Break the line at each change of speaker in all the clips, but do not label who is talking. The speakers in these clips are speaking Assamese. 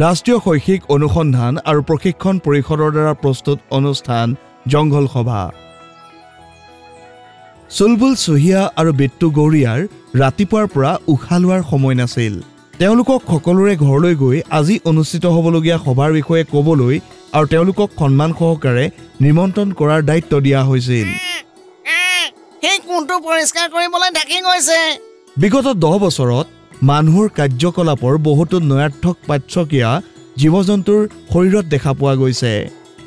ৰাষ্ট্ৰীয় শৈক্ষিক অনুসন্ধান আৰু প্ৰশিক্ষণ পৰিষদৰ দ্বাৰা প্ৰস্তুত অনুষ্ঠান জংঘল সভা। চুলবুল চহিয়া আৰু বিট্টু গৌৰীয়াৰ ৰাতিপুৱাৰ পৰা উশাহ লোৱাৰ সময় নাছিল। তেওঁলোকক সকলোৰে ঘৰলৈ গৈ আজি অনুষ্ঠিত হ'বলগীয়া সভাৰ বিষয়ে ক'বলৈ আৰু তেওঁলোকক সন্মান সহকাৰে নিমন্ত্ৰণ কৰাৰ দায়িত্ব দিয়া হৈছিল। বিগত 10 বছৰত মানুহৰ কাৰ্যকলাপৰ বহুতো নয়াৰ্থক পাঠ্যক্ৰিয়া জীৱ জন্তুৰ শৰীৰত দেখা পোৱা গৈছে।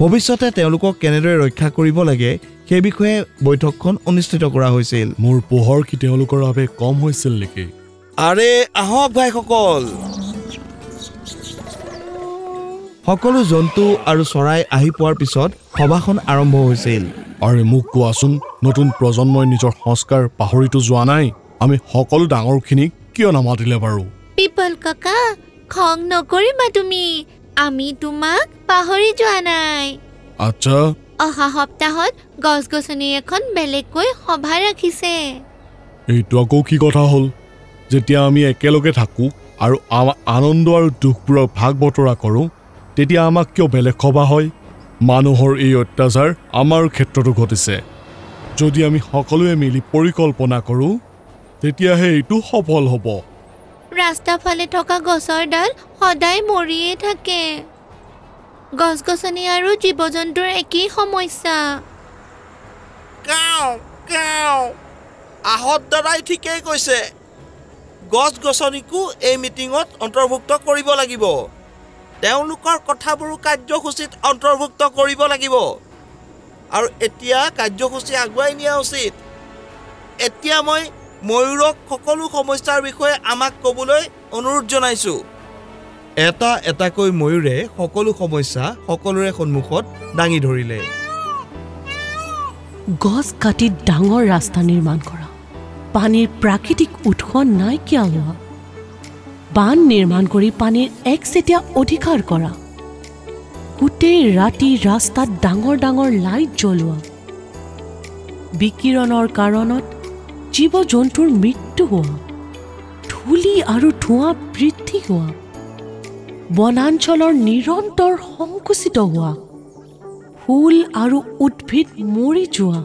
ভৱিষ্যতে তেওঁলোকক কেনেদৰে ৰক্ষা কৰিব লাগে সেই বিষয়ে বৈঠকখন অনুষ্ঠিত কৰা হৈছিল।
মোৰ পোহৰ কি তেওঁলোকৰ বাবে কম হৈছিল নেকি?
আৰে আহক ভাইসকল। সকলো জন্তু আৰু চৰাই আহি পোৱাৰ পিছত সভাখন আৰম্ভ হৈছিল।
আৰে মোক কোৱাচোন, নতুন প্ৰজন্মই নিজৰ সংস্কাৰ পাহৰিতো যোৱা নাই? আমি সকলো ডাঙৰখিনিক কিয় নামাতিলে বাৰু?
পিপল কাকা, খং নকৰিবা তুমি, আমি তোমাক পাহৰি যোৱা নাই।
আচ্ছা,
অহা সপ্তাহত গছ গছনি এখন বেলেগকৈ সভা ৰাখিছে।
এইটো আকৌ কি কথা হ'ল? যেতিয়া আমি একেলগে থাকোঁ আৰু আমাৰ আনন্দ আৰু দুখবোৰৰ ভাগ বতৰা কৰোঁ, তেতিয়া আমাক কিয় বেলেগ সভা হয়? মানুহৰ এই অত্যাচাৰ আমাৰ ক্ষেত্ৰতো ঘটিছে। যদি আমি সকলোৱে মিলি পৰিকল্পনা কৰোঁ, তেতিয়াহে এইটো সফল হ'ব।
ৰাস্তাৰ ফালে থকা গছৰ ডাল সদায় মৰিয়ে থাকে। গছ গছনি আৰু জীৱ জন্তুৰ একেই সমস্যা।
আহত দাদাই ঠিকেই কৈছে। গছ গছনিকো এই মিটিঙত অন্তৰ্ভুক্ত কৰিব লাগিব। তেওঁলোকৰ কথাবোৰো কাৰ্যসূচীত অন্তৰ্ভুক্ত কৰিব লাগিব। আৰু এতিয়া কাৰ্যসূচী আগুৱাই নিয়া উচিত। এতিয়া মই ময়ূৰক সকলো সমস্যাৰ বিষয়ে আমাক ক'বলৈ অনুৰোধ জনাইছোঁ।
এটা এটাকৈ ময়ূৰে সকলো সমস্যা সকলোৰে সন্মুখত দাঙি ধৰিলে।
গছ কাটি ডাঙৰ ৰাস্তা নিৰ্মাণ কৰা, পানীৰ প্ৰাকৃতিক উৎস নাইকিয়া হোৱা, বান নিৰ্মাণ কৰি পানীৰ একচেটিয়া অধিকাৰ কৰা, গোটেই ৰাতি ৰাস্তাত ডাঙৰ ডাঙৰ লাইট জ্বলোৱা, বিকিৰণৰ কাৰণত জীৱ জন্তুৰ মৃত্যু হোৱা, ধূলি আৰু ধোঁৱা বৃদ্ধি হোৱা, বনাঞ্চলৰ নিৰন্তৰ সংকুচিত হোৱা, ফুল আৰু উদ্ভিদ মৰি যোৱা।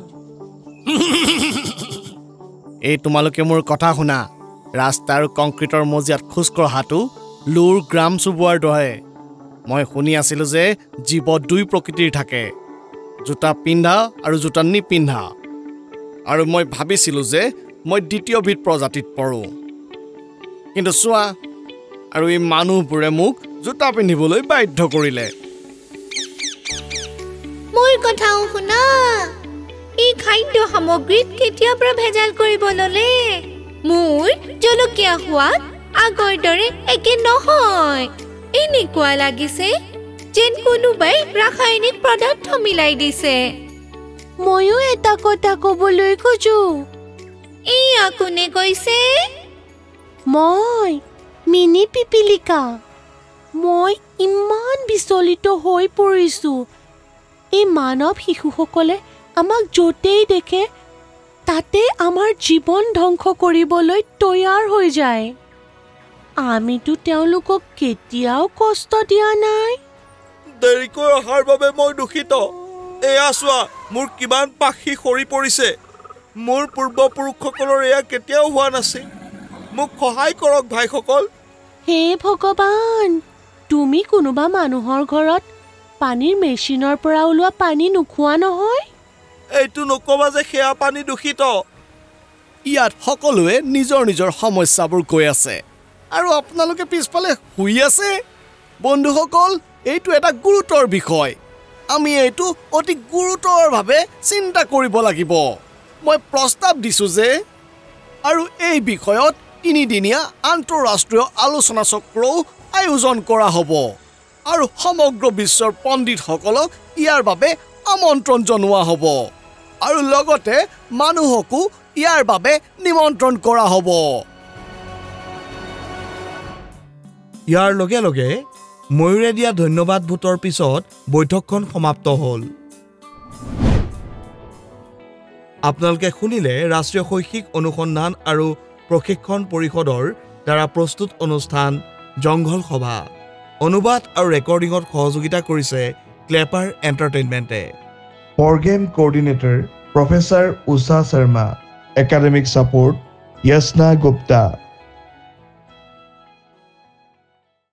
এই তোমালোকে মোৰ কথা শুনা। ৰাস্তা আৰু কংক্ৰিটৰ মজিয়াত খোজকঢ়াটো লোৰ গ্ৰাম চুবোৱাৰ দৰে। মই শুনি আছিলোঁ যে জীৱ 2 প্ৰকৃতিৰ থাকে, জোতা পিন্ধা আৰু জোতা নিপিন্ধা। আৰু মই ভাবিছিলোঁ যে মই দ্বিতীয়বিধ প্ৰজাতিত পৰোঁ। কিন্তু চোৱা, আৰু এই মানুহবোৰে মোক জোতা পিন্ধিবলৈ বাধ্য কৰিলে।
মোৰ কথাও শুনা। এই খাদ্য সামগ্ৰীত কেতিয়াৰ পৰা ভেজাল কৰিব ল'লে? মোৰ জলকীয়া সোৱাদ আগৰ দৰে একে নহয়। এনেকুৱা লাগিছে যেন কোনোবাই ৰাসায়নিক পদাৰ্থ মিলাই দিছে।
ময়ো এটা কথা ক'বলৈ খোজো।
এয়া কোনে কৈছে?
মই মিনি পিপিলিকা। মই ইমান বিচলিত হৈ পৰিছোঁ। এই মানৱ শিশুসকলে আমাক য'তেই দেখে তাতে আমাৰ জীৱন ধ্বংস কৰিবলৈ তৈয়াৰ হৈ যায়। আমিতো তেওঁলোকক কেতিয়াও কষ্ট দিয়া নাই।
দেৰিকৈ অহাৰ বাবে মই দুখিত। এয়া চোৱা, মোৰ কিমান পাখি সৰি পৰিছে। মোৰ পূৰ্বপুৰুষসকলৰ এয়া কেতিয়াও হোৱা নাছিল। মোক সহায় কৰক ভাইসকল।
হে ভগৱান, তুমি কোনোবা মানুহৰ ঘৰত পানীৰ মেচিনৰ পৰা ওলোৱা পানী নোখোৱা নহয়?
এইটো নকবা যে সেয়া পানী দূষিত।
ইয়াত সকলোৱে নিজৰ নিজৰ সমস্যাবোৰ কৈ আছে আৰু আপোনালোকে পিছফালে শুই আছে। বন্ধুসকল, এইটো এটা গুৰুতৰ বিষয়। আমি এইটো অতি গুৰুতৰভাৱে চিন্তা কৰিব লাগিব। মই প্ৰস্তাৱ দিছোঁ যে আৰু এই বিষয়ত 3-দিনীয়া আন্তঃৰাষ্ট্ৰীয় আলোচনা চক্ৰও আয়োজন কৰা হ'ব আৰু সমগ্ৰ বিশ্বৰ পণ্ডিতসকলক ইয়াৰ বাবে আমন্ত্ৰণ জনোৱা হ'ব আৰু লগতে মানুহকো ইয়াৰ বাবে নিমন্ত্ৰণ কৰা হ'ব।
ইয়াৰ লগে লগে ময়ূৰে দিয়া ধন্যবাদ ভোটৰ পিছত বৈঠকখন সমাপ্ত হ'ল। আপোনালোকে শুনিলে ৰাষ্ট্ৰীয় শৈক্ষিক অনুসন্ধান আৰু প্ৰশিক্ষণ পৰিষদৰ দ্বাৰা প্ৰস্তুত অনুষ্ঠান জংঘল সভা। অনুবাদ আৰু ৰেকৰ্ডিঙত সহযোগিতা কৰিছে ক্লেপাৰ এণ্টাৰটেইনমেণ্টে। Programme coordinator professor Usha Sharma, academic support Yachna Gupta.